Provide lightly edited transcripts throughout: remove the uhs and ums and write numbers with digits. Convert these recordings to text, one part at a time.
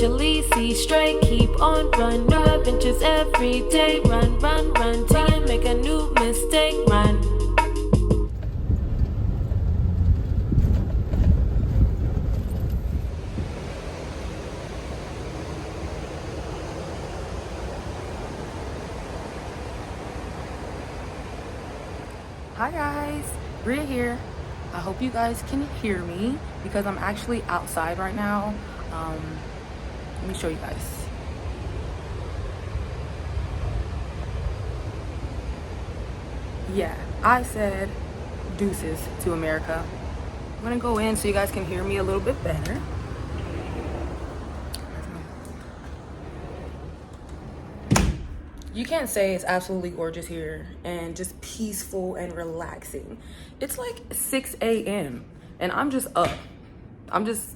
eventually see straight. Keep on run, new adventures every day. Run, run, run, till you make a new mistake. Run. Hi guys, Bria here. I hope you guys can hear me because I'm actually outside right now. Let me show you guys. Yeah, I said deuces to America. I'm gonna go in so you guys can hear me a little bit better. You can't say it's absolutely gorgeous here and just peaceful and relaxing. It's like 6 a.m. and I'm just up.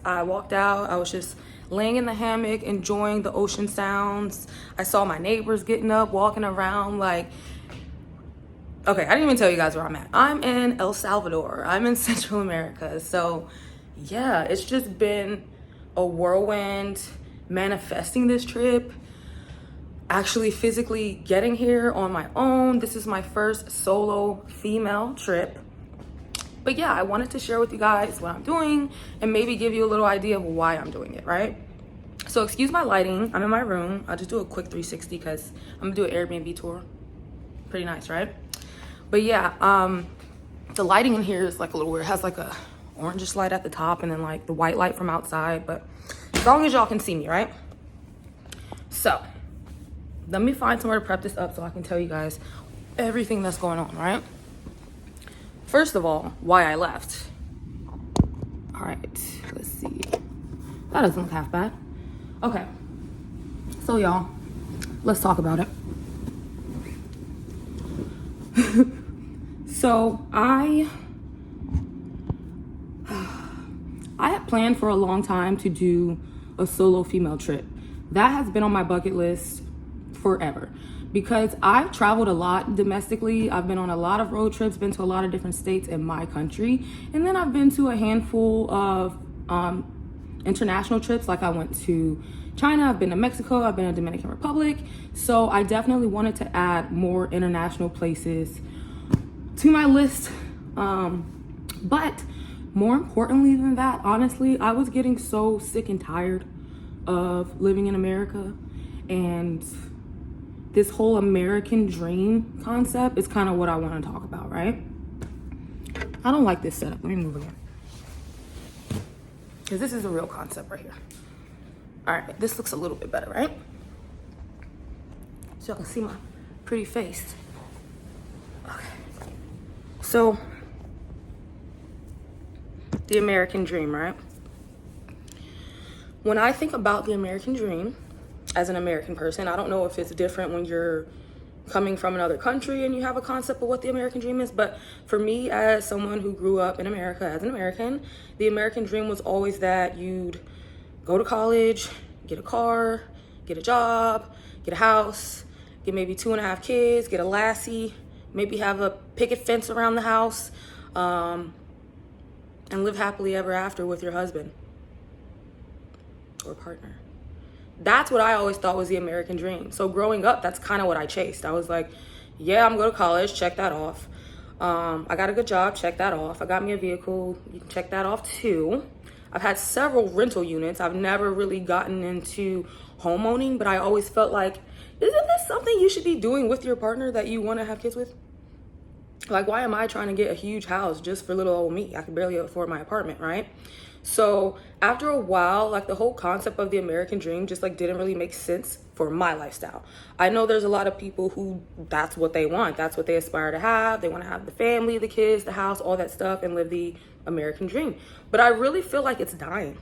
I walked out, I was just laying in the hammock, enjoying the ocean sounds. I saw my neighbors getting up, walking around like, okay, I didn't even tell you guys where I'm at. I'm in El Salvador, I'm in Central America. So yeah, it's just been a whirlwind manifesting this trip. Actually physically getting here on my own. This is my first solo female trip. But yeah, I wanted to share with you guys what I'm doing and maybe give you a little idea of why I'm doing it, right? So excuse my lighting, I'm in my room. I'll just do a quick 360 because I'm gonna do an Airbnb tour. Pretty nice, right? But yeah, the lighting in here is like a little weird. It has like a orangish light at the top and then like the white light from outside. But as long as y'all can see me, right? So, let me find somewhere to prep this up so I can tell you guys everything that's going on, right? First of all, why I left. All right, let's see. That doesn't look half bad. Okay, so y'all, let's talk about it. So I had planned for a long time to do a solo female trip. That has been on my bucket list forever because I've traveled a lot domestically. I've been on a lot of road trips, been to a lot of different states in my country, and then I've been to a handful of international trips. Like I went to China, I've been to Mexico, I've been to Dominican Republic. So I definitely wanted to add more international places to my list. But more importantly than that, honestly, I was getting so sick and tired of living in America, and this whole American dream concept is kind of what I want to talk about, right? I don't like this setup. Let me move again. Because this is a real concept right here. All right, this looks a little bit better, right? So y'all can see my pretty face. Okay. So, the American dream, right? When I think about the American dream, as an American person, I don't know if it's different when you're coming from another country and you have a concept of what the American dream is, but for me, as someone who grew up in America as an American, the American dream was always that you'd go to college, get a car, get a job, get a house, get maybe 2.5 kids, get a lassie, maybe have a picket fence around the house, and live happily ever after with your husband or partner. That's what I always thought was the American dream. So growing up, that's kind of what I chased. I was like, yeah, I'm going to college, check that off. I got a good job, check that off. I got me a vehicle, you can check that off too. I've had several rental units. I've never really gotten into homeowning, but I always felt like, isn't this something you should be doing with your partner that you want to have kids with? Like, why am I trying to get a huge house just for little old me? I can barely afford my apartment, right? So after a while, like the whole concept of the American dream just like didn't really make sense for my lifestyle. I know there's a lot of people who that's what they want. That's what they aspire to have. They want to have the family, the kids, the house, all that stuff, and live the American dream. But I really feel like it's dying.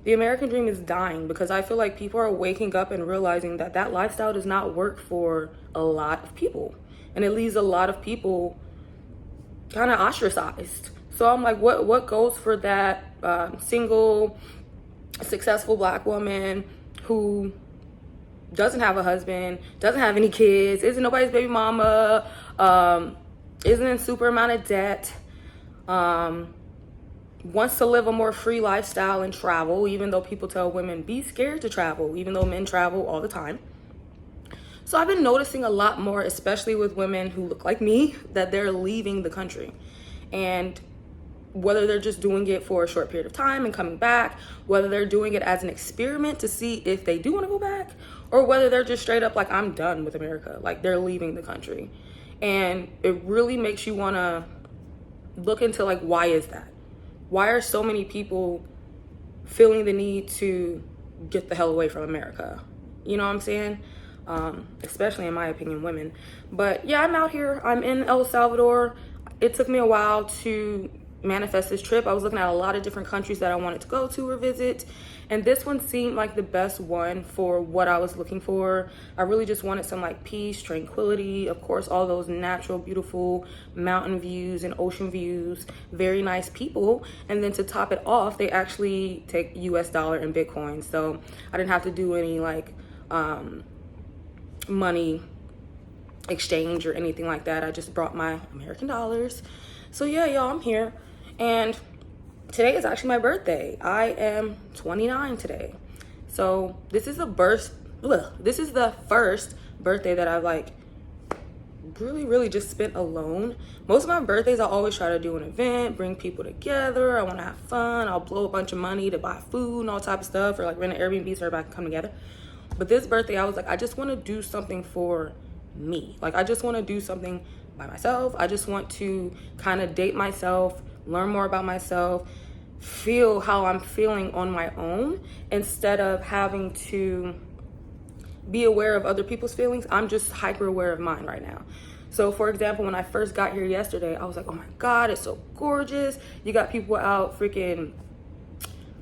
The American dream is dying because I feel like people are waking up and realizing that that lifestyle does not work for a lot of people. And it leaves a lot of people kind of ostracized. So I'm like, what goes for that single, successful Black woman who doesn't have a husband, doesn't have any kids, isn't nobody's baby mama, isn't in super amount of debt, wants to live a more free lifestyle and travel, even though people tell women be scared to travel, even though men travel all the time. So I've been noticing a lot more, especially with women who look like me, that they're leaving the country. And whether they're just doing it for a short period of time and coming back, whether they're doing it as an experiment to see if they do want to go back, or whether they're just straight up like, I'm done with America, like they're leaving the country. And it really makes you want to look into like, why is that? Why are so many people feeling the need to get the hell away from America? You know what I'm saying? Especially in my opinion, women. But yeah, I'm out here. I'm in El Salvador. It took me a while to manifest this trip. I was looking at a lot of different countries that I wanted to go to or visit, and this one seemed like the best one for what I was looking for. I really just wanted some like peace, tranquility, of course, all those natural, beautiful mountain views and ocean views, very nice people. And then to top it off, they actually take US dollar and Bitcoin. So I didn't have to do any like money exchange or anything like that. I just brought my American dollars. So yeah, y'all, I'm here. And today is actually my birthday. I am 29 today. So this is the first birthday that I've like really just spent alone. Most of my birthdays I always try to do an event, bring people together. I want to have fun. I'll blow a bunch of money to buy food and all type of stuff, or like rent an Airbnb so everybody can come together. But this birthday I was like, I just want to do something for me. Like I just want to do something by myself. I just want to kind of date myself, learn more about myself, feel how I'm feeling on my own instead of having to be aware of other people's feelings. I'm just hyper aware of mine right now. So for example, when I first got here yesterday, I was like, oh my God, it's so gorgeous. You got people out freaking,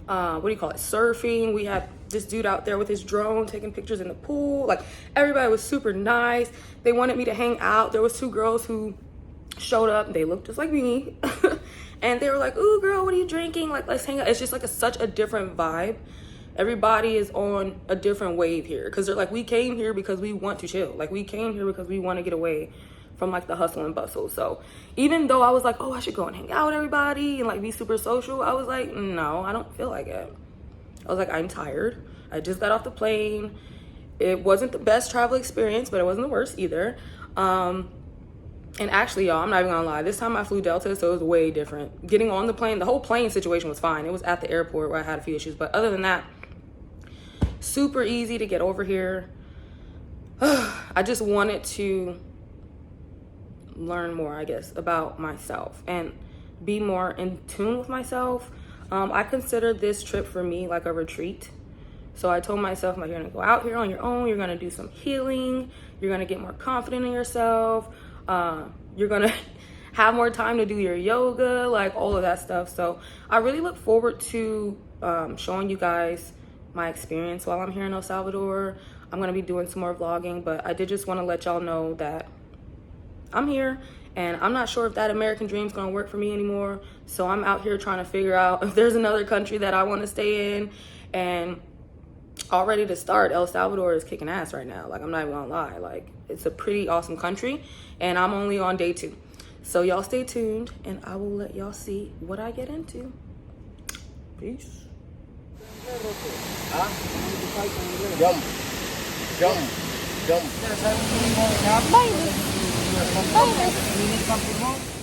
surfing. We had this dude out there with his drone taking pictures in the pool. Like everybody was super nice. They wanted me to hang out. There was two girls who showed up. They looked just like me. And they were like, ooh girl, what are you drinking? Like, let's hang out. It's just like such a different vibe. Everybody is on a different wave here. Because they're like, we came here because we want to chill. Like we came here because we want to get away from like the hustle and bustle. So even though I was like, oh, I should go and hang out with everybody and like be super social, I was like, no, I don't feel like it. I was like, I'm tired. I just got off the plane. It wasn't the best travel experience, but it wasn't the worst either. And actually, y'all, I'm not even gonna lie. This time I flew Delta, so it was way different. Getting on the plane, the whole plane situation was fine. It was at the airport where I had a few issues. But other than that, super easy to get over here. I just wanted to learn more, I guess, about myself and be more in tune with myself. I consider this trip for me like a retreat. So I told myself, like, you're gonna go out here on your own, you're gonna do some healing, you're gonna get more confident in yourself, you're gonna have more time to do your yoga, like all of that stuff. So I really look forward to showing you guys my experience while I'm here in El Salvador. I'm gonna be doing some more vlogging, but I did just want to let y'all know that I'm here and I'm not sure if that American dream is gonna work for me anymore. So I'm out here trying to figure out if there's another country that I want to stay in. And all ready to start. El Salvador is kicking ass right now. Like, I'm not even gonna lie. Like, it's a pretty awesome country, and I'm only on day 2. So y'all stay tuned, and I will let y'all see what I get into. Peace. Jump.